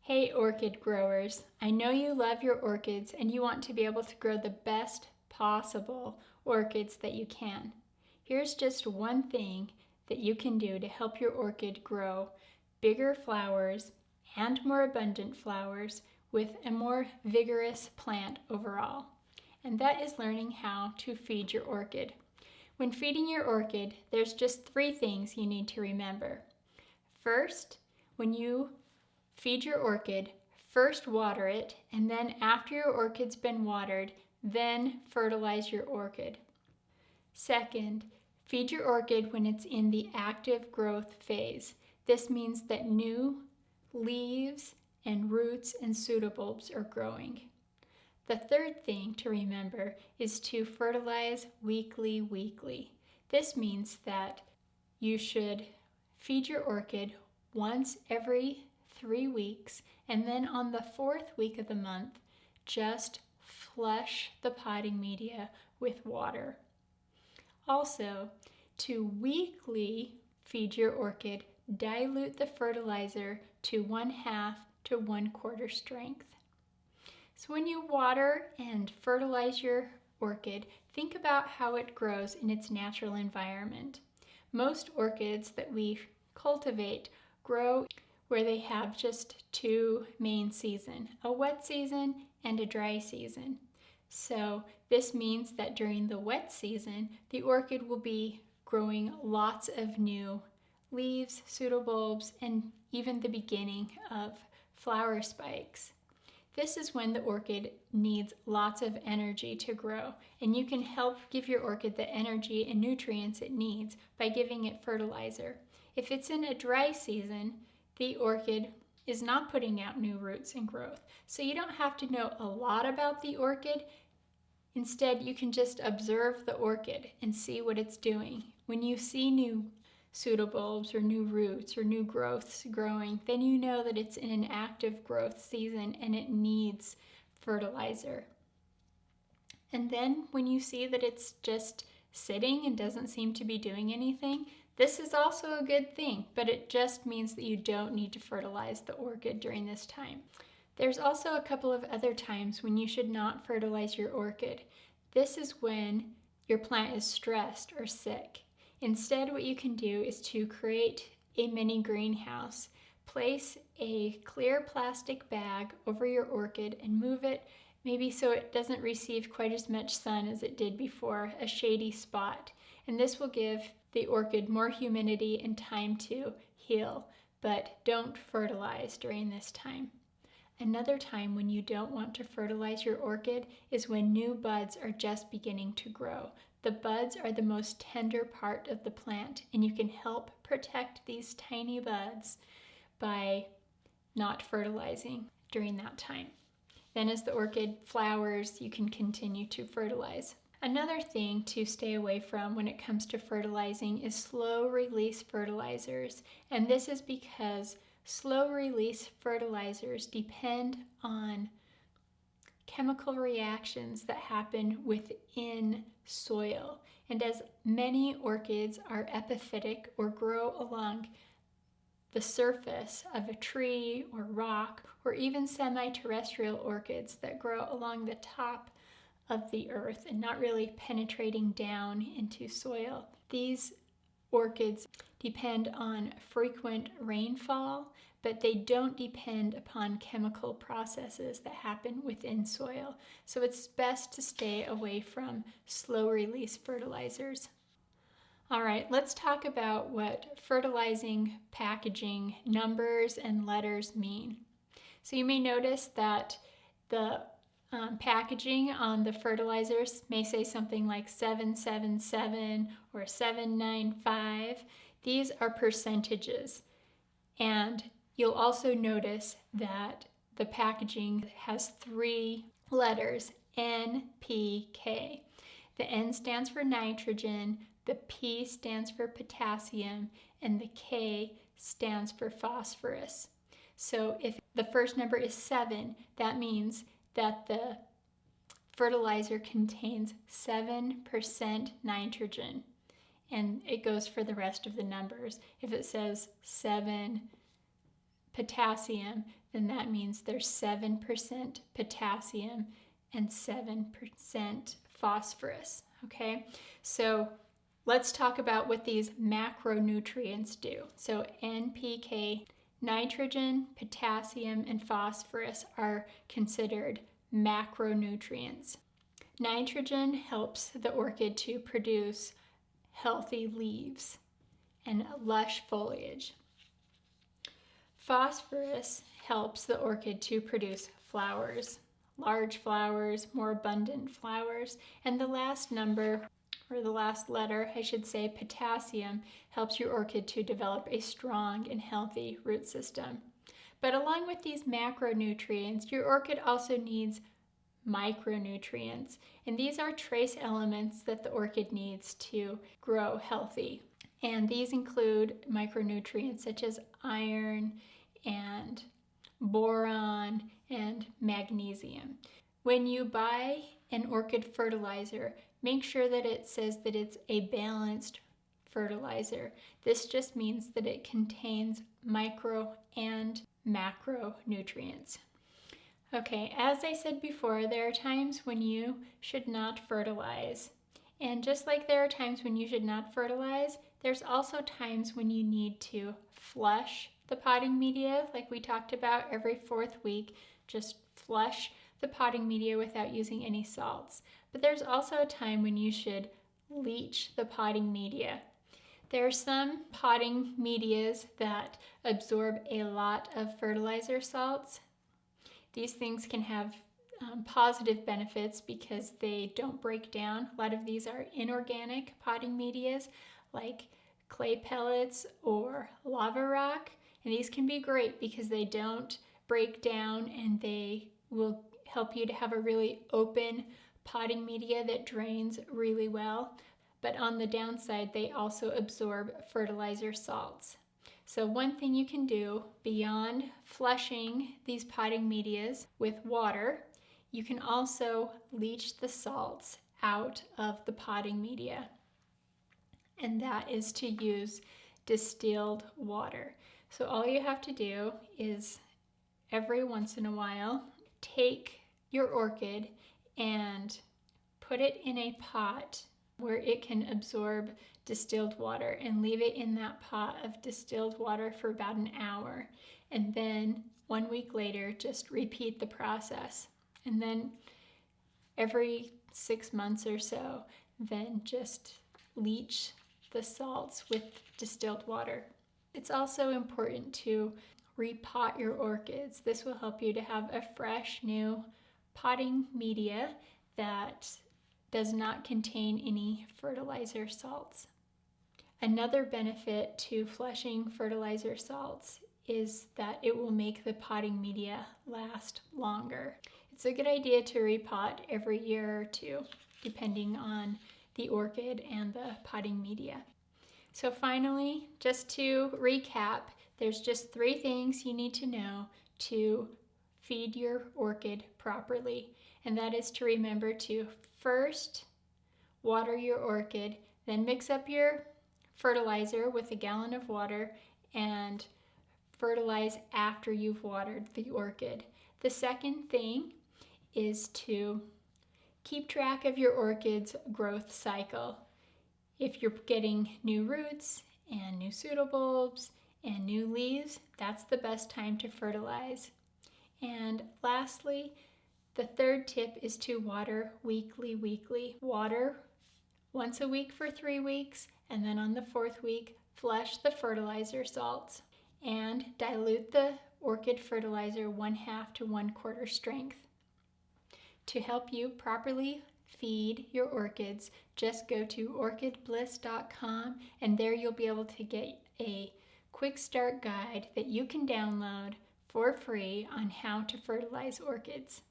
Hey orchid growers, I know you love your orchids and you want to be able to grow the best possible orchids that you can. Here's just one thing that you can do to help your orchid grow bigger flowers and more abundant flowers with a more vigorous plant overall. And that is learning how to feed your orchid. When feeding your orchid, there's just 3 things you need to remember. First, when you feed your orchid, first water it, and then after your orchid's been watered, then fertilize your orchid. Second, feed your orchid when it's in the active growth phase. This means that new leaves and roots and pseudobulbs are growing. The third thing to remember is to fertilize weekly. This means that you should feed your orchid once every 3 weeks, and then on the 4th week of the month, just flush the potting media with water. Also, to weekly feed your orchid, dilute the fertilizer to 1/2 to 1/4 strength. So when you water and fertilize your orchid, think about how it grows in its natural environment. Most orchids that we cultivate grow where they have just 2 main seasons, a wet season and a dry season. So this means that during the wet season, the orchid will be growing lots of new leaves, pseudobulbs, and even the beginning of flower spikes. This is when the orchid needs lots of energy to grow, and you can help give your orchid the energy and nutrients it needs by giving it fertilizer. If it's in a dry season, the orchid is not putting out new roots and growth. So you don't have to know a lot about the orchid. Instead, you can just observe the orchid and see what it's doing. When you see new pseudobulbs or new roots or new growths growing, then you know that it's in an active growth season and it needs fertilizer. And then when you see that it's just sitting and doesn't seem to be doing anything, this is also a good thing, but it just means that you don't need to fertilize the orchid during this time. There's also a couple of other times when you should not fertilize your orchid. This is when your plant is stressed or sick. Instead, what you can do is to create a mini greenhouse. Place a clear plastic bag over your orchid and move it maybe so it doesn't receive quite as much sun as it did before, a shady spot. And this will give the orchid more humidity and time to heal, but don't fertilize during this time. Another time when you don't want to fertilize your orchid is when new buds are just beginning to grow. The buds are the most tender part of the plant, and you can help protect these tiny buds by not fertilizing during that time. Then as the orchid flowers, you can continue to fertilize. Another thing to stay away from when it comes to fertilizing is slow release fertilizers. And this is because slow release fertilizers depend on chemical reactions that happen within soil. And as many orchids are epiphytic or grow along the surface of a tree or rock, or even semi-terrestrial orchids that grow along the top of the earth and not really penetrating down into soil. These orchids depend on frequent rainfall, but they don't depend upon chemical processes that happen within soil. So it's best to stay away from slow release fertilizers. All right, let's talk about what fertilizing packaging numbers and letters mean. So you may notice that the packaging on the fertilizers may say something like 777 or 795. These are percentages. And you'll also notice that the packaging has 3 letters, N, P, K. The N stands for nitrogen, the P stands for potassium, and the K stands for phosphorus. So if the first number is 7, that means that the fertilizer contains 7% nitrogen, and it goes for the rest of the numbers. If it says 7 potassium, then that means there's 7% potassium and 7% phosphorus, okay? So let's talk about what these macronutrients do. So NPK, nitrogen, potassium, and phosphorus are considered macronutrients. Nitrogen helps the orchid to produce healthy leaves and lush foliage. Phosphorus helps the orchid to produce flowers, large flowers, more abundant flowers. And the last number, or the last letter, I should say, potassium, helps your orchid to develop a strong and healthy root system. But along with these macronutrients, your orchid also needs micronutrients. And these are trace elements that the orchid needs to grow healthy. And these include micronutrients such as iron and boron and magnesium. When you buy an orchid fertilizer, make sure that it says that it's a balanced fertilizer. This just means that it contains micro and macronutrients. Okay, as I said before, there are times when you should not fertilize. And just like there are times when you should not fertilize, there's also times when you need to flush the potting media, like we talked about every 4th week. Just flush the potting media without using any salts. But there's also a time when you should leach the potting media. There are some potting medias that absorb a lot of fertilizer salts. These things can have positive benefits because they don't break down. A lot of these are inorganic potting medias like clay pellets or lava rock, and these can be great because they don't break down and they will help you to have a really open potting media that drains really well. But on the downside, they also absorb fertilizer salts. So one thing you can do beyond flushing these potting medias with water, you can also leach the salts out of the potting media. And that is to use distilled water. So all you have to do is every once in a while, take your orchid and put it in a pot where it can absorb distilled water and leave it in that pot of distilled water for about an hour. And then 1 week later, just repeat the process. And then every 6 months or so, then just leach the salts with distilled water. It's also important to repot your orchids. This will help you to have a fresh new potting media that does not contain any fertilizer salts. Another benefit to flushing fertilizer salts is that it will make the potting media last longer. It's a good idea to repot every year or 2, depending on the orchid and the potting media. So finally, just to recap, there's just 3 things you need to know to feed your orchid properly. And that is to remember to first water your orchid, then mix up your fertilizer with a gallon of water and fertilize after you've watered the orchid. The second thing is to keep track of your orchid's growth cycle. If you're getting new roots and new pseudobulbs and new leaves, that's the best time to fertilize. And lastly, the third tip is to water weekly. Water once a week for 3 weeks, and then on the 4th week, flush the fertilizer salts and dilute the orchid fertilizer 1/2 to 1/4 strength. To help you properly feed your orchids, just go to orchidbliss.com, and there you'll be able to get a quick start guide that you can download for free on how to fertilize orchids.